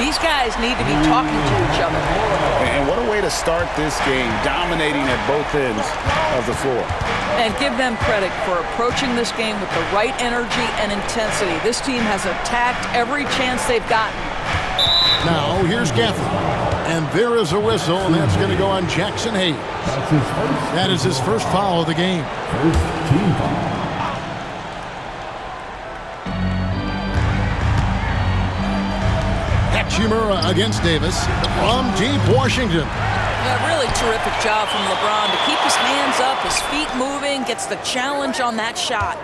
These guys need to be talking to each other more. And what a way to start this game, dominating at both ends of the floor. And give them credit for approaching this game with the right energy and intensity. This team has attacked every chance they've gotten. Now, here's Gafford. And there is a whistle, and that's going to go on Jackson Hayes. That is his first foul of the game. First team foul. Hachimura against Davis from deep Washington. Yeah, really terrific job from LeBron to keep his hands up, his feet moving, gets the challenge on that shot.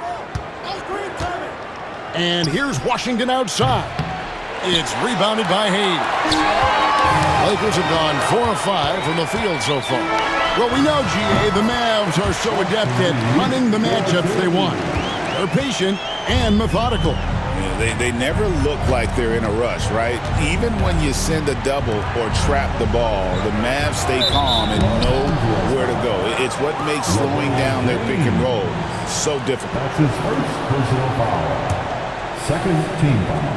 And here's Washington outside. It's rebounded by Hayes. Lakers have gone 4 of 5 from the field so far. Well, we know, GA, the Mavs are so adept at running the matchups they want. They're patient and methodical. Yeah, they never look like they're in a rush, right? Even when you send a double or trap the ball, the Mavs stay calm and know where to go. It's what makes slowing down their pick and roll so difficult. That's his first personal foul. Second team foul.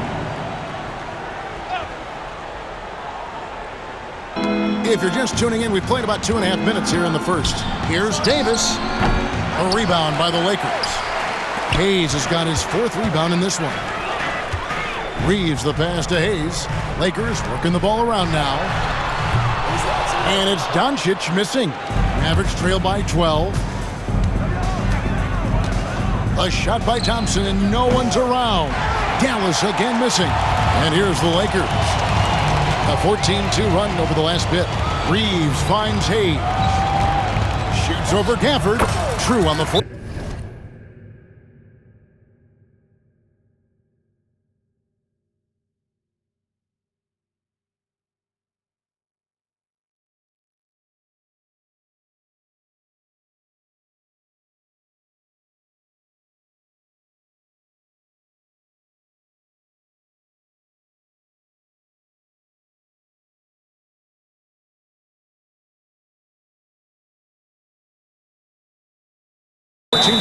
If you're just tuning in, we've played about 2.5 minutes here in the first. Here's Davis. A rebound by the Lakers. Hayes has got his 4th rebound in this one. Reeves the pass to Hayes. Lakers working the ball around now. And it's Doncic missing. Mavericks trail by 12. A shot by Thompson, and no one's around. Dallas again missing. And here's the Lakers. A 14-2 run over the last bit. Reeves finds Hayes. Shoots over Gafford. True on the floor.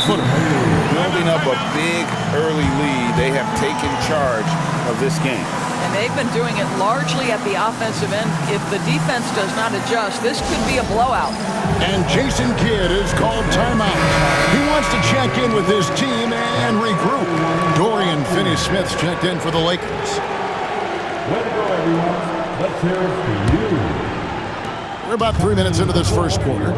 Building up a big early lead. They have taken charge of this game. And they've been doing it largely at the offensive end. If the defense does not adjust, this could be a blowout. And Jason Kidd is called timeout. He wants to check in with his team and regroup. Dorian Finney-Smith's checked in for the Lakers. Way to go, everyone. Let's hear it for you. We're about 3 minutes into this first quarter.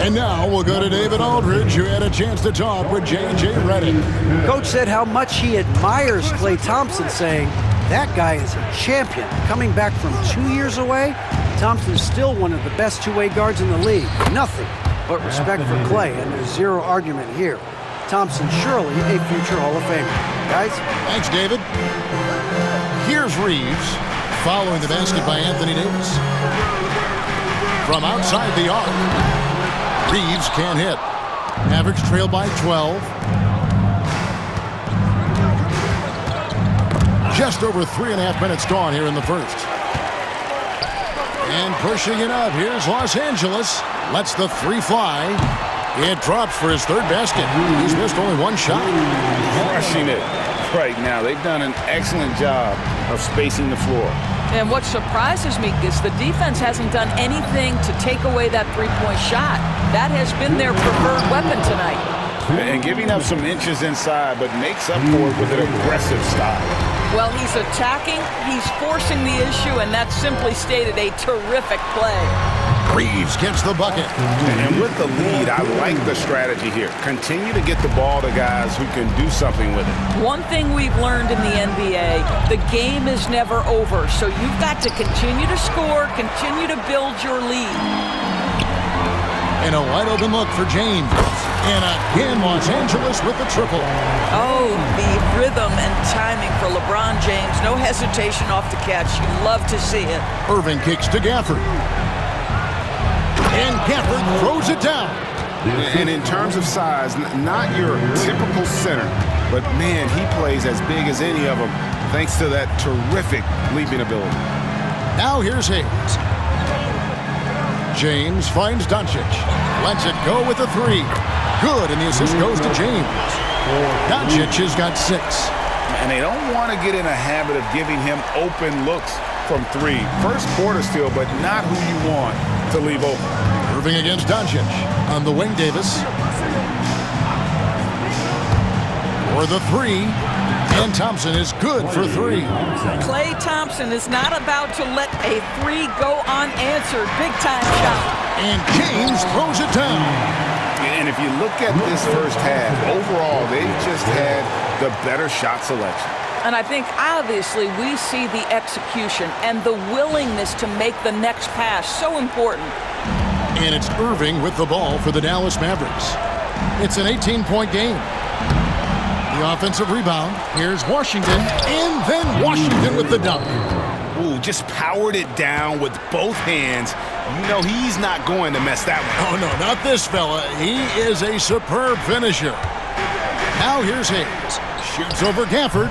And now we'll go to David Aldridge, who had a chance to talk with J.J. Redick. Coach said how much he admires Klay Thompson, saying, that guy is a champion. Coming back from 2 years away, Thompson's still one of the best two-way guards in the league. Nothing but respect for Klay, and there's zero argument here. Thompson surely a future Hall of Famer. Guys? Thanks, David. Here's Reeves, following the basket by Anthony Davis. From outside the arc. Reeves can't hit. Mavericks trail by 12. Just over 3.5 minutes gone here in the first. And pushing it up, here's Los Angeles. Lets the 3 fly. It drops for his 3rd basket. He's missed only 1 shot. Crushing it right now. They've done an excellent job of spacing the floor. And what surprises me is the defense hasn't done anything to take away that three-point shot. That has been their preferred weapon tonight. And giving up some inches inside, but makes up for it with an aggressive style. Well, he's attacking, he's forcing the issue, and that's simply stated a terrific play. Reeves gets the bucket. And with the lead, I like the strategy here. Continue to get the ball to guys who can do something with it. One thing we've learned in the NBA, the game is never over. So you've got to continue to score, continue to build your lead. And a wide open look for James. And again, Los Angeles with the triple. Oh, the rhythm and timing for LeBron James. No hesitation off the catch. You love to see it. Irving kicks to Gafford. And Gafford throws it down. And in terms of size, not your typical center, but man, he plays as big as any of them thanks to that terrific leaping ability. Now here's Hayes. James finds Doncic. Lets it go with a 3. Good, and the assist goes to James. Doncic has got 6. and they don't want to get in a habit of giving him open looks from three. First quarter still, but not who you want to leave open. Irving against Doncic. On the wing, Davis. For the three. And Thompson is good for three. Klay Thompson is not about to let a three go unanswered. Big-time shot. And James throws it down. And if you look at this first half, overall, they've just had the better shot selection. And I think, obviously, we see the execution and the willingness to make the next pass so important. And it's Irving with the ball for the Dallas Mavericks. It's an 18-point game. The offensive rebound. Here's Washington. And then Washington with the dunk. Ooh, just powered it down with both hands. You know he's not going to mess that one. Oh, no, not this fella. He is a superb finisher. Now here's Hayes. Shoots over Gafford.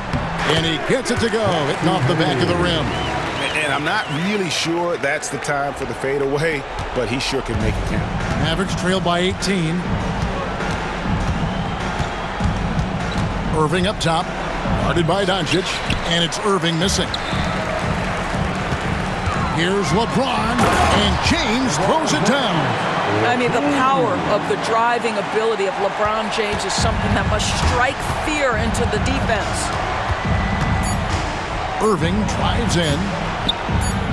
And he gets it to go, hitting off the back of the rim. And I'm not really sure that's the time for the fadeaway, but he sure can make it count. Mavericks trail by 18. Irving up top, guarded by Doncic, and it's Irving missing. Here's LeBron, and James throws it down. I mean, the power of the driving ability of LeBron James is something that must strike fear into the defense. Irving drives in.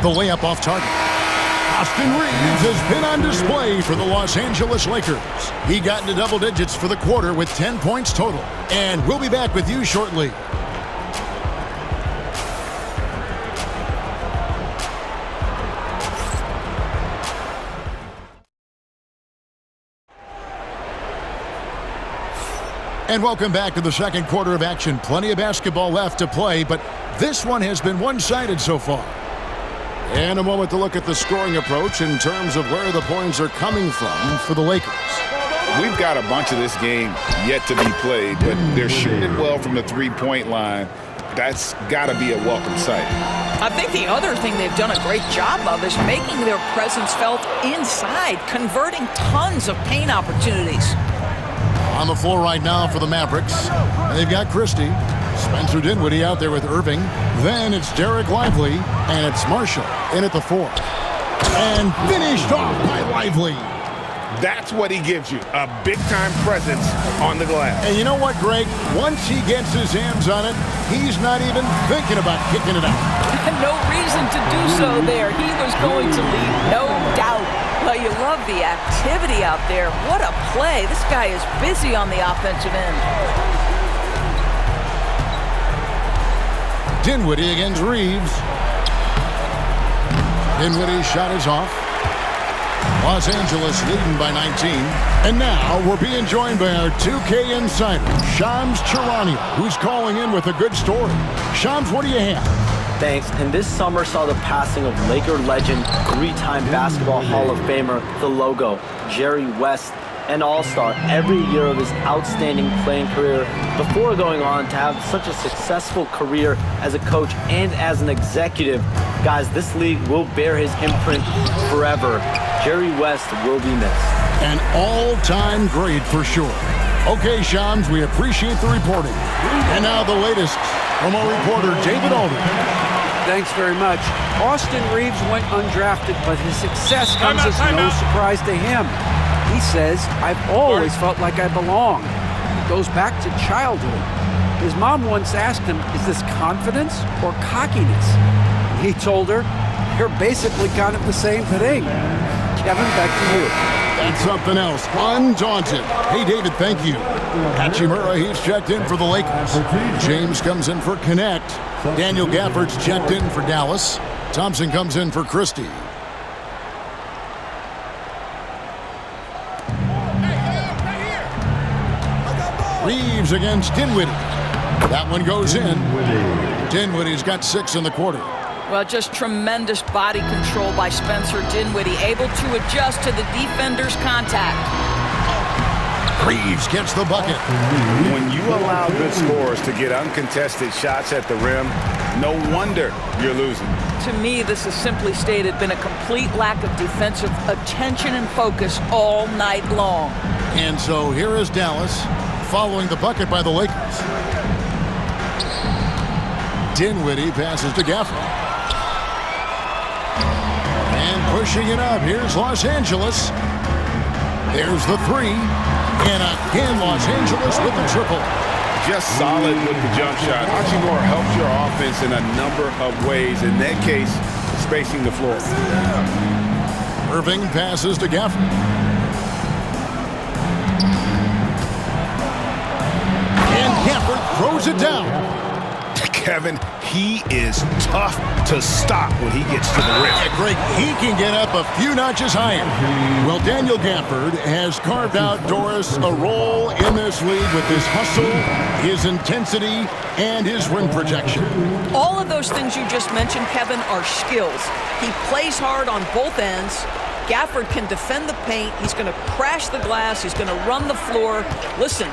The layup off target. Austin Reeves has been on display for the Los Angeles Lakers. He got into double digits for the quarter with 10 points total. And we'll be back with you shortly. And welcome back to the second quarter of action. Plenty of basketball left to play, but this one has been one-sided so far. And a moment to look at the scoring approach in terms of where the points are coming from for the Lakers. We've got a bunch of this game yet to be played, but they're shooting it well from the three-point line. That's got to be a welcome sight. I think the other thing they've done a great job of is making their presence felt inside, converting tons of paint opportunities. On the floor right now for the Mavericks, they've got Christie. Spencer Dinwiddie out there with Irving. Then it's Derek Lively, and it's Marshall in at the 4. And finished off by Lively. That's what he gives you, a big-time presence on the glass. And you know what, Greg? Once he gets his hands on it, he's not even thinking about kicking it out. No reason to do so there. He was going to leave, no doubt. Well, you love the activity out there. What a play. This guy is busy on the offensive end. Dinwiddie against Reeves. Dinwiddie's shot is off. Los Angeles leading by 19. And now we're being joined by our 2K insider, Shams Charania, who's calling in with a good story. Shams, what do you have? Thanks. And this summer saw the passing of Laker legend, three-time Basketball Hall of Famer, the logo, Jerry West, an all-star every year of his outstanding playing career before going on to have such a successful career as a coach and as an executive. Guys, this league will bear his imprint forever. Jerry West will be missed. An all-time great for sure. Okay, Shams, we appreciate the reporting. And now the latest from our reporter, David Alden. Thanks very much. Austin Reeves went undrafted, but his success comes as no surprise to him. He says, I've always felt like I belong. It goes back to childhood. His mom once asked him, is this confidence or cockiness? He told her, you're basically kind of the same thing. Kevin, back to you. That's something else. Undaunted. Hey, David, thank you. Hachimura, he's checked in for the Lakers. James comes in for Connect. Daniel Gafford's checked in for Dallas. Thompson comes in for Christie. Reeves against Dinwiddie. That one goes in. Dinwiddie's got 6 in the quarter. Well, just tremendous body control by Spencer Dinwiddie, able to adjust to the defender's contact. Reeves gets the bucket. When you allow good scorers to get uncontested shots at the rim, no wonder you're losing. To me, this is simply stated been a complete lack of defensive attention and focus all night long. And so here is Dallas following the bucket by the Lakers. Dinwiddie passes to Gafford. And pushing it up. Here's Los Angeles. There's the three. And again, Los Angeles with the triple. Just solid with the jump shot. Hachimura helps your offense in a number of ways. In that case, spacing the floor. Irving passes to Gafford. And Gafford throws it down. Kevin, he is tough to stop when he gets to the rim. Yeah, Greg, he can get up a few notches higher. Well, Daniel Gafford has carved out, Doris, a role in this league with his hustle, his intensity, and his rim protection. All of those things you just mentioned, Kevin, are skills. He plays hard on both ends. Gafford can defend the paint. He's going to crash the glass. He's going to run the floor. Listen,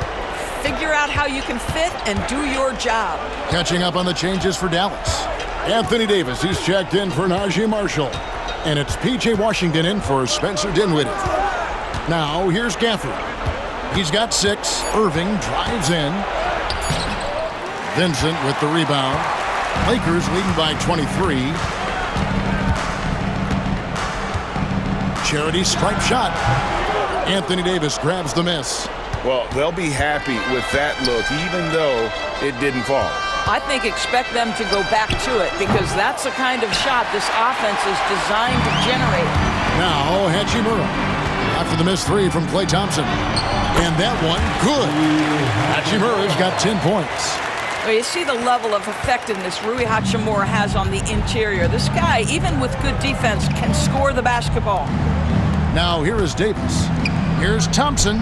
figure out how you can fit and do your job. Catching up on the changes for Dallas. Anthony Davis, he's checked in for Najee Marshall. And it's P.J. Washington in for Spencer Dinwiddie. Now, here's Gafford. He's got 6. Irving drives in. Vincent with the rebound. Lakers leading by 23. Charity stripe shot. Anthony Davis grabs the miss. Well, they'll be happy with that look, even though it didn't fall. I think expect them to go back to it because that's the kind of shot this offense is designed to generate. Now, Hachimura. After the missed 3 from Klay Thompson. And that one, good. Hachimura's got 10 points. Well, you see the level of effectiveness Rui Hachimura has on the interior. This guy, even with good defense, can score the basketball. Now, here is Davis. Here's Thompson.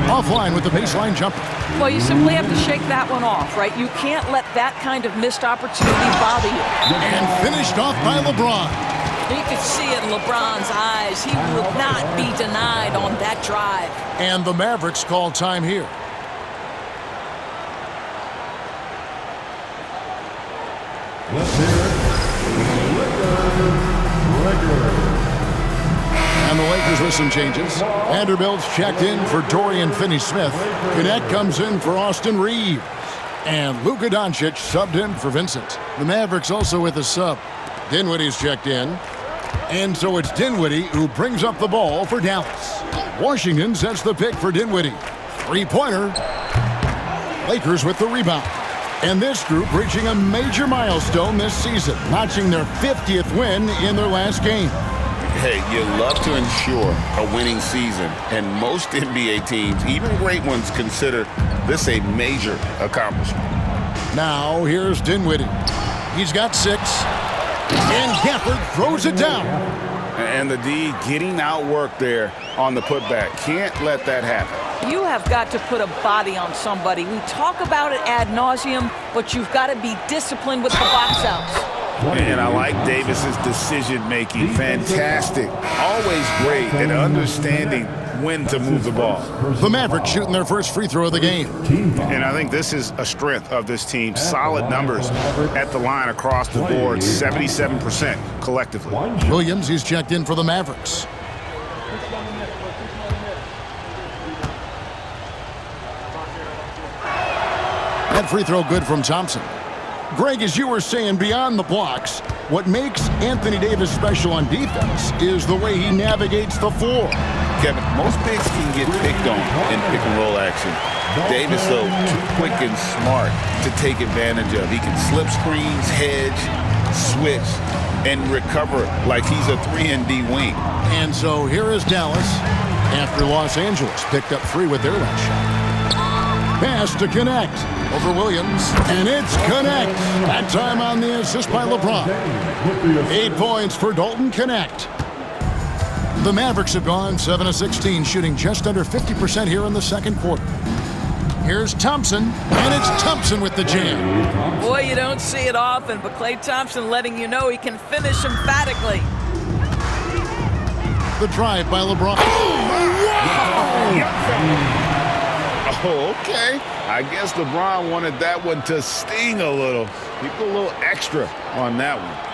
Offline with the baseline jumper. Well, you simply have to shake that one off, right? You can't let that kind of missed opportunity bother you. And finished off by LeBron. You could see it in LeBron's eyes. He would not be denied on that drive. And the Mavericks call time here. Let's hear it. Lakers. And the Lakers with some changes. Vanderbilt's checked in for Dorian Finney-Smith. Connect comes in for Austin Reeves. And Luka Doncic subbed in for Vincent. The Mavericks also with a sub. Dinwiddie's checked in. And so it's Dinwiddie who brings up the ball for Dallas. Washington sets the pick for Dinwiddie. Three-pointer. Lakers with the rebound. And this group reaching a major milestone this season, notching their 50th win in their last game. Hey, you love to ensure a winning season, and most NBA teams, even great ones, consider this a major accomplishment. Now, here's Dinwiddie. He's got 6. And Gafford throws it down. And the D getting outworked there on the putback. Can't let that happen. You have got to put a body on somebody. We talk about it ad nauseum, but you've got to be disciplined with the box outs. And I like Davis's decision-making. Fantastic. Always great at understanding when to move the ball. The Mavericks shooting their first free throw of the game. And I think this is a strength of this team. Solid numbers at the line across the board. 77% collectively. Williams, he's checked in for the Mavericks. That free throw good from Thompson. Greg, as you were saying, beyond the blocks, what makes Anthony Davis special on defense is the way he navigates the floor. Kevin, most bigs can get picked on in pick-and-roll action. Davis, though, too quick and smart to take advantage of. He can slip screens, hedge, switch, and recover like he's a 3-and-D wing. And so here is Dallas after Los Angeles picked up 3 with their last shot. Pass to Connect over Williams, and it's Connect. That time on the assist by LeBron. 8 points for Dalton Connect. The Mavericks have gone 7 of 16, shooting just under 50% here in the second quarter. Here's Thompson, and it's Thompson with the jam. Boy, you don't see it often, but Klay Thompson letting you know he can finish emphatically. The drive by LeBron. Oh, okay. I guess LeBron wanted that one to sting a little. He put a little extra on that one.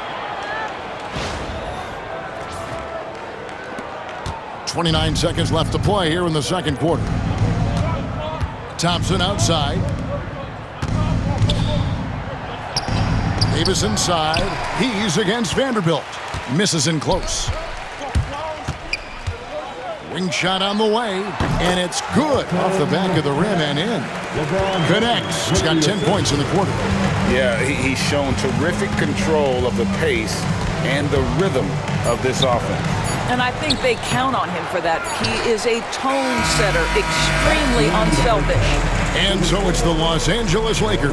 29 seconds left to play here in the second quarter. Thompson outside. Davis inside. He's against Vanderbilt. Misses in close. Wing shot on the way, and it's good off the back of the rim and in. Connects. He's got 10 points in the quarter. Yeah, he's shown terrific control of the pace and the rhythm of this offense. And I think they count on him for that. He is a tone setter, extremely unselfish. And so it's the Los Angeles Lakers,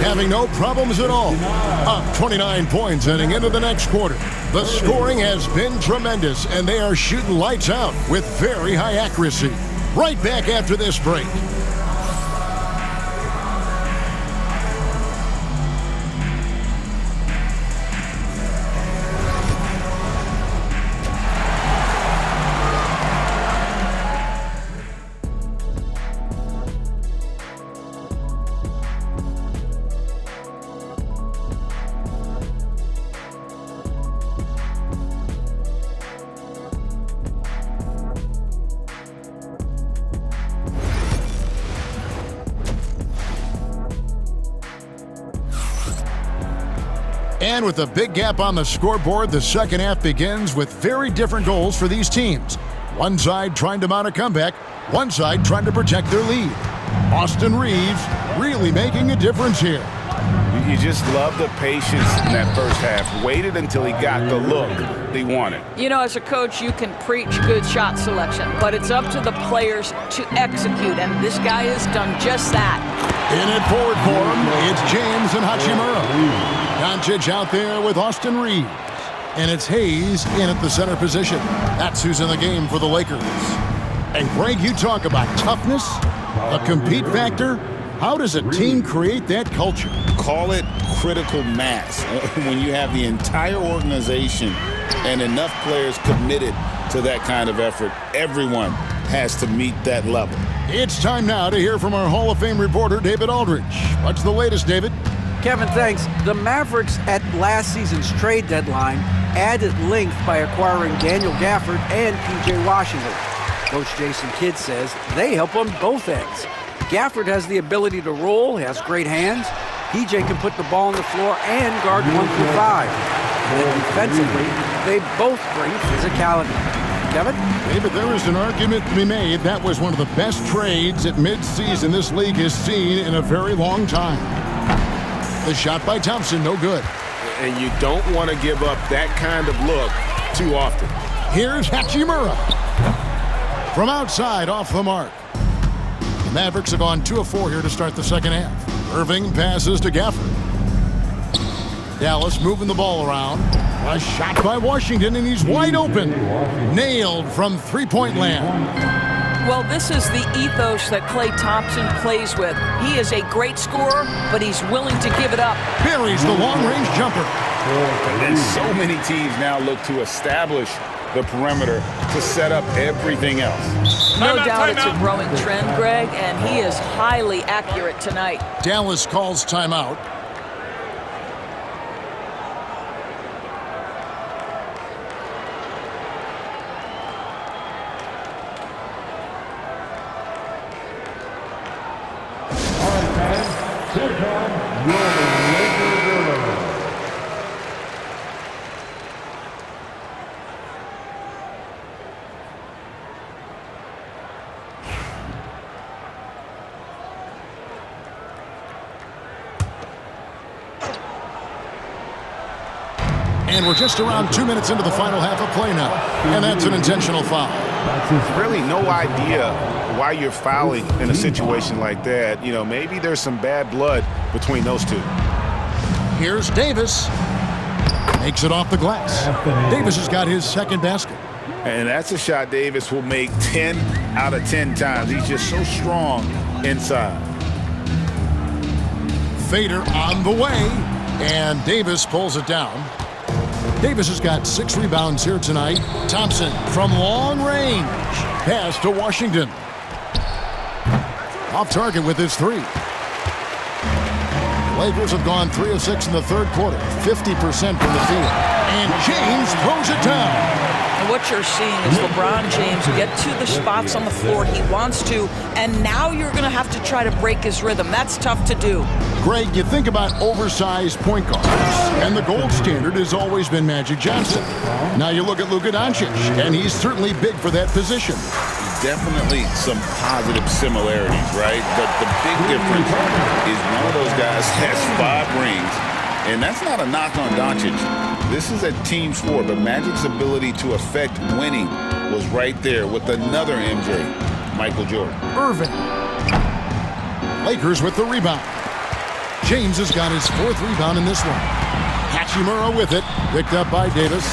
having no problems at all. Up 29 points heading into the next quarter. The scoring has been tremendous, and they are shooting lights out with very high accuracy. Right back after this break. And with a big gap on the scoreboard, the second half begins with very different goals for these teams. One side trying to mount a comeback, one side trying to protect their lead. Austin Reeves really making a difference here. You just love the patience in that first half. Waited until he got the look he wanted. You know, as a coach, you can preach good shot selection, but it's up to the players to execute, and this guy has done just that. In it forward for him, it's James and Hachimura. Doncic out there with Austin Reeves. And it's Hayes in at the center position. That's who's in the game for the Lakers. And Greg, you talk about toughness, a compete factor. How does a team create that culture? Call it critical mass. When you have the entire organization and enough players committed to that kind of effort, everyone has to meet that level. It's time now to hear from our Hall of Fame reporter, David Aldridge. What's the latest, David? Kevin, thanks. The Mavericks at last season's trade deadline added length by acquiring Daniel Gafford and P.J. Washington. Coach Jason Kidd says they help on both ends. Gafford has the ability to roll, has great hands. P.J. can put the ball on the floor and guard 1 through 5. And then defensively, they both bring physicality. Kevin? David, there is an argument to be made that was one of the best trades at midseason this league has seen in a very long time. The shot by Thompson, no good. And you don't want to give up that kind of look too often. Here's Hachimura. From outside, off the mark. The Mavericks have gone 2 of 4 here to start the second half. Irving passes to Gafford. Dallas moving the ball around. A shot by Washington, and he's wide open. Nailed from three-point land. Well, this is the ethos that Klay Thompson plays with. He is a great scorer, but he's willing to give it up. Buries the long-range jumper. And so many teams now look to establish the perimeter to set up everything else. No doubt it's a growing trend, Greg, and he is highly accurate tonight. Dallas calls timeout. And we're just around 2 minutes into the final half of play now. And that's an intentional foul. Really no idea why you're fouling in a situation like that. You know, maybe there's some bad blood between those two. Here's Davis. Makes it off the glass. Davis has got his second basket. And that's a shot Davis will make 10 out of 10 times. He's just so strong inside. Fader on the way. And Davis pulls it down. Davis has got 6 rebounds here tonight. Thompson from long range. Pass to Washington. Off target with his 3. The Lakers have gone 3 of 6 in the third quarter. 50% from the field. And James throws it down. what you're seeing is LeBron James get to the spots on the floor he wants to, and now you're going to have to try to break his rhythm. That's tough to do. Greg, you think about oversized point guards, and the gold standard has always been Magic Johnson. Now you look at Luka Doncic, and he's certainly big for that position. Definitely some positive similarities, right? But the big difference is one of those guys has 5 rings, and that's not a knock on Doncic. This is a team sport, but Magic's ability to affect winning was right there with another MJ, Michael Jordan. Irving. Lakers with the rebound. James has got his 4th rebound in this one. Hachimura with it, picked up by Davis.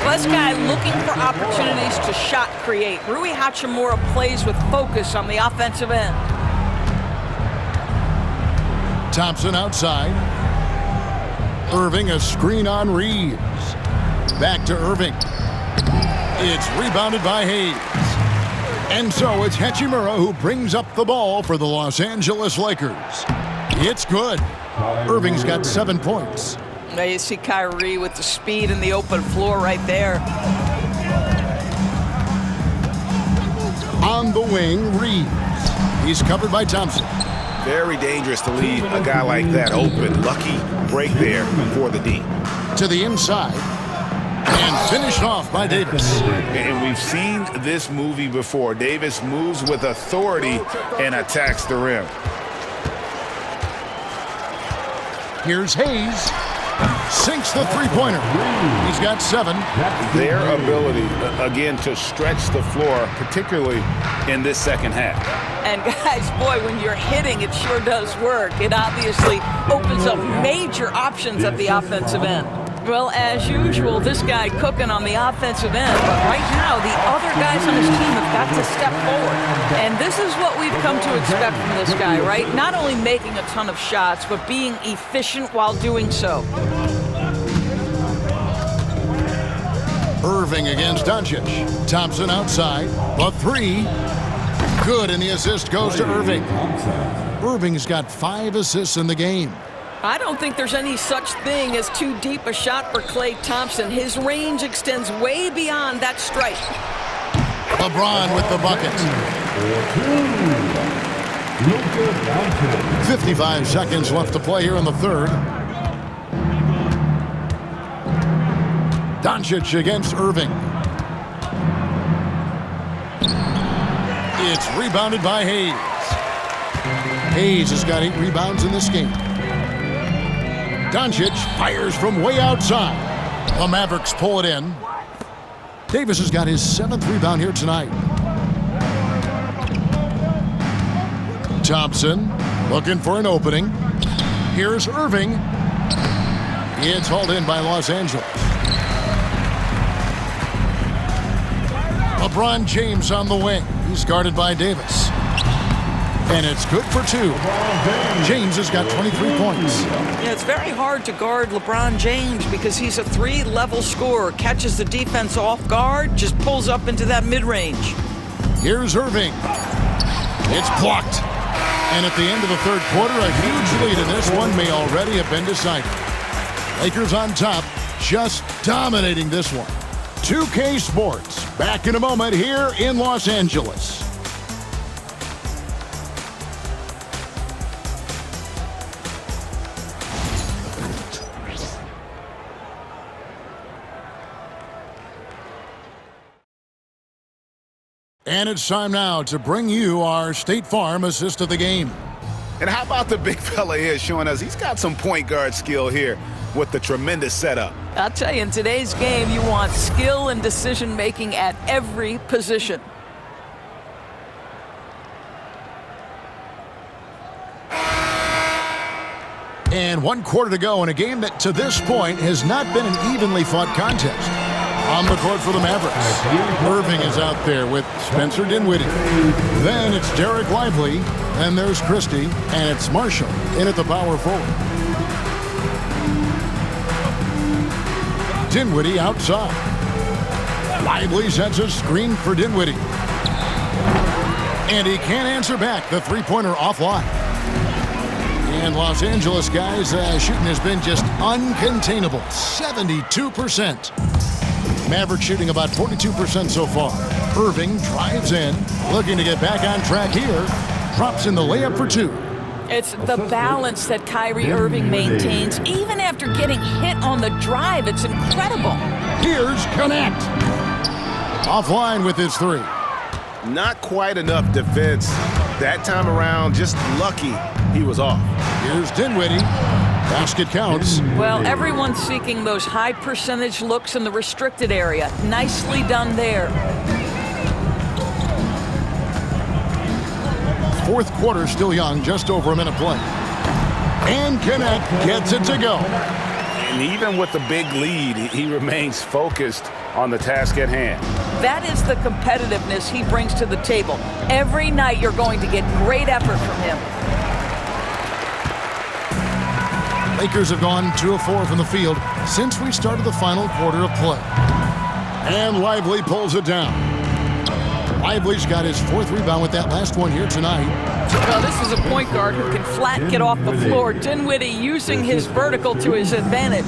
Well, this guy looking for opportunities to shot create. Rui Hachimura plays with focus on the offensive end. Thompson outside. Irving, a screen on Reeves. Back to Irving. It's rebounded by Hayes. And so it's Hachimura who brings up the ball for the Los Angeles Lakers. It's good. Irving's got 7 points. Now you see Kyrie with the speed and the open floor right there. On the wing, Reeves. He's covered by Thompson. Very dangerous to leave a guy like that open. Lucky break there for the D. To the inside. And finished off by Davis. And we've seen this movie before. Davis moves with authority and attacks the rim. Here's Hayes. Sinks the three-pointer. He's got 7. Their ability, again, to stretch the floor, particularly in this second half. And guys, boy, when you're hitting, it sure does work. It obviously opens up major options at the offensive end. Well, as usual, this guy cooking on the offensive end, but right now the other guys on his team have got to step forward. And this is what we've come to expect from this guy, right? Not only making a ton of shots, but being efficient while doing so. Irving against Doncic. Thompson outside. A 3. Good, and the assist goes to Irving. Irving's got 5 assists in the game. I don't think there's any such thing as too deep a shot for Klay Thompson. His range extends way beyond that stripe. LeBron with the bucket. 55 seconds left to play here in the third. Doncic against Irving. It's rebounded by Hayes. Hayes has got 8 rebounds in this game. Doncic fires from way outside. The Mavericks pull it in. Davis has got his 7th rebound here tonight. Thompson looking for an opening. Here's Irving. It's hauled in by Los Angeles. LeBron James on the wing. He's guarded by Davis. And it's good for 2. James has got 23 points. Yeah, it's very hard to guard LeBron James because he's a 3-level scorer. Catches the defense off guard, just pulls up into that mid-range. Here's Irving. It's blocked. And at the end of the third quarter, a huge lead in this one may already have been decided. Lakers on top, just dominating this one. 2K Sports, back in a moment here in Los Angeles. And it's time now to bring you our State Farm assist of the game. And how about the big fella here showing us he's got some point guard skill here with the tremendous setup. I'll tell you, in today's game, you want skill and decision-making at every position. And 1 quarter to go in a game that to this point has not been an evenly fought contest. On the court for the Mavericks, Irving is out there with Spencer Dinwiddie. Then it's Derek Lively, and there's Christie, and it's Marshall in at the power forward. Dinwiddie outside. Lively sets a screen for Dinwiddie. And he can't answer back. The three-pointer offline. And Los Angeles guys, shooting has been just uncontainable. 72%. Mavericks shooting about 42% so far. Irving drives in, looking to get back on track here. Drops in the layup for two. It's the balance that Kyrie Irving maintains, even after getting hit on the drive. It's incredible. Here's Connect. Offline with his three. Not quite enough defense. That time around, just lucky he was off. Here's Dinwiddie. Basket counts. Well, everyone's seeking those high percentage looks in the restricted area. Nicely done there. Fourth quarter still young, just over a minute play. And Connect gets it to go. And even with the big lead, he remains focused on the task at hand. That is the competitiveness he brings to the table. Every night you're going to get great effort from him. Lakers have gone 2 of 4 from the field since we started the final quarter of play. And Lively pulls it down. Lively's got his 4th rebound with that last one here tonight. Well, this is a point guard who can flat get off the floor. Dinwiddie using his vertical to his advantage.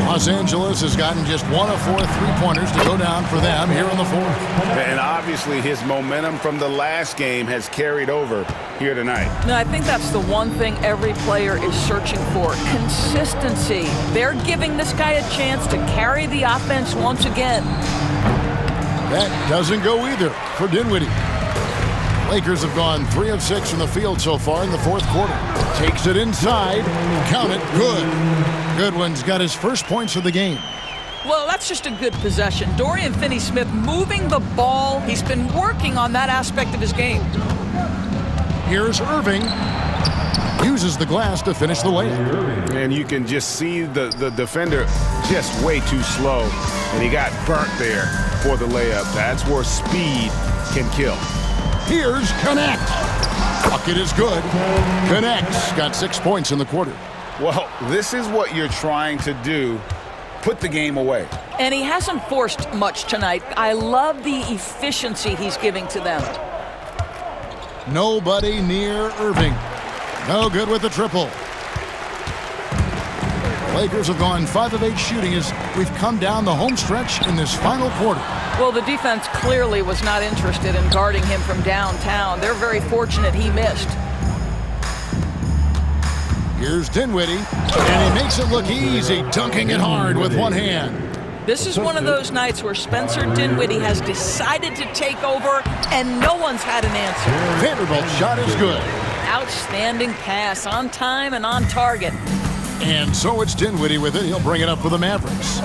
Los Angeles has gotten just 1 of 4 3-pointers to go down for them here in the fourth. And obviously his momentum from the last game has carried over here tonight. No, I think that's the one thing every player is searching for. Consistency. They're giving this guy a chance to carry the offense once again. That doesn't go either for Dinwiddie. Lakers have gone 3 of 6 from the field so far in the fourth quarter. Takes it inside. Count it. Good. Goodwin's got his first points of the game. Well, that's just a good possession. Dorian Finney-Smith moving the ball. He's been working on that aspect of his game. Here's Irving. Uses the glass to finish the layup. And you can just see the defender just way too slow. And he got burnt there for the layup. That's where speed can kill. Here's Connect. Bucket is good. Connect's got 6 points in the quarter. Well, this is what you're trying to do. Put the game away. And he hasn't forced much tonight. I love the efficiency he's giving to them. Nobody near Irving. No good with the triple. Lakers have gone 5 of 8 shooting as we've come down the home stretch in this final quarter. Well, the defense clearly was not interested in guarding him from downtown. They're very fortunate he missed. Here's Dinwiddie, and he makes it look easy, dunking it hard with one hand. This is one of those nights where Spencer Dinwiddie has decided to take over, and no one's had an answer. Vanderbilt's shot is good. Outstanding pass, on time and on target. And so it's Dinwiddie with it. He'll bring it up for the Mavericks.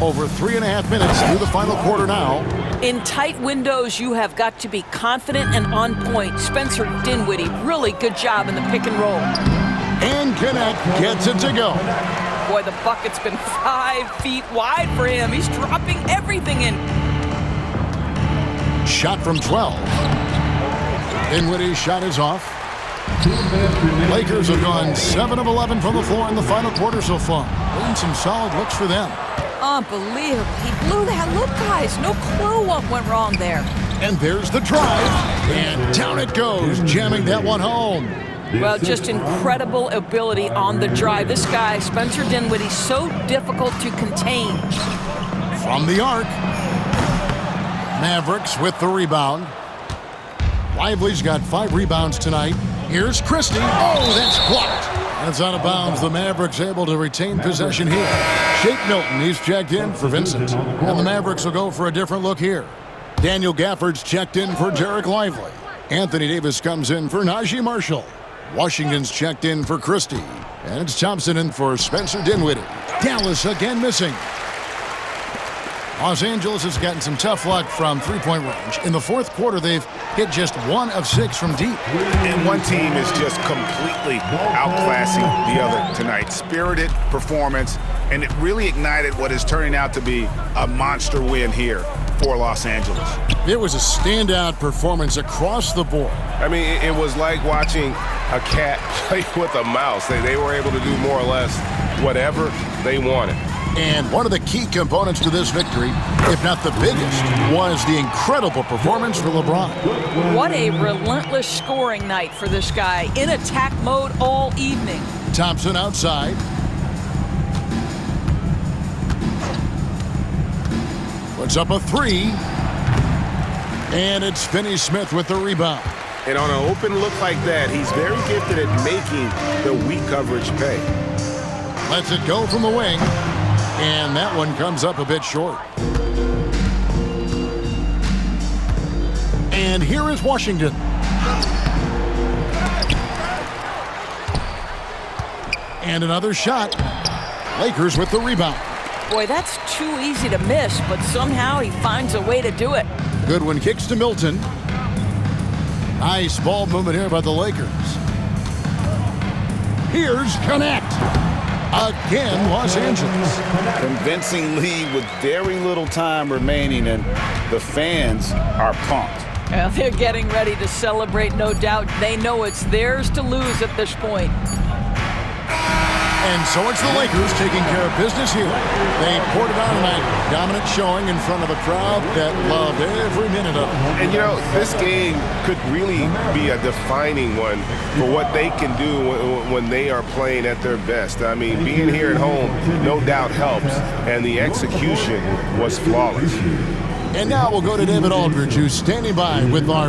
Over 3.5 minutes through the final quarter now. In tight windows, you have got to be confident and on point. Spencer Dinwiddie, really good job in the pick and roll. And Connect gets it to go. Boy, the bucket's been 5 feet wide for him. He's dropping everything in. Shot from 12. Dinwiddie's shot is off. Lakers have gone 7 of 11 from the floor in the final quarter so far. Doing some solid looks for them. Unbelievable. He blew that look, guys. No clue what went wrong there. And there's the drive. And down it goes, jamming that one home. Well, just incredible ability on the drive. This guy, Spencer Dinwiddie, so difficult to contain. From the arc. Mavericks with the rebound. Lively's got 5 rebounds tonight. Here's Christie. Oh, that's blocked. That's out of bounds. The Mavericks able to retain possession here. Shake Milton, he's checked in for Vincent. And the Mavericks will go for a different look here. Daniel Gafford's checked in for Derek Lively. Anthony Davis comes in for Najee Marshall. Washington's checked in for Christie. And it's Thompson in for Spencer Dinwiddie. Dallas again missing. Los Angeles has gotten some tough luck from three-point range. In the fourth quarter, they've hit just 1 of 6 from deep. And one team is just completely outclassing the other tonight. Spirited performance, and it really ignited what is turning out to be a monster win here for Los Angeles. It was a standout performance across the board. I mean, it was like watching a cat play with a mouse. They were able to do more or less whatever they wanted. And one of the key components to this victory, if not the biggest, was the incredible performance for LeBron. What a relentless scoring night for this guy. In attack mode all evening. Thompson outside. Puts up a three. And it's Finney-Smith with the rebound. And on an open look like that, he's very gifted at making the weak coverage pay. Lets it go from the wing. And that one comes up a bit short. And here is Washington. And another shot. Lakers with the rebound. Boy, that's too easy to miss, but somehow he finds a way to do it. Goodwin kicks to Milton. Nice ball movement here by the Lakers. Here's Connect. Again, Los Angeles. Convincing lead with very little time remaining, and the fans are pumped. Well, they're getting ready to celebrate, no doubt. They know it's theirs to lose at this point. And so it's the Lakers taking care of business here. They poured it on tonight. Dominant showing in front of a crowd that loved every minute of it. And, you know, this game could really be a defining one for what they can do when they are playing at their best. I mean, being here at home no doubt helps, and the execution was flawless. And now we'll go to David Aldridge, who's standing by with our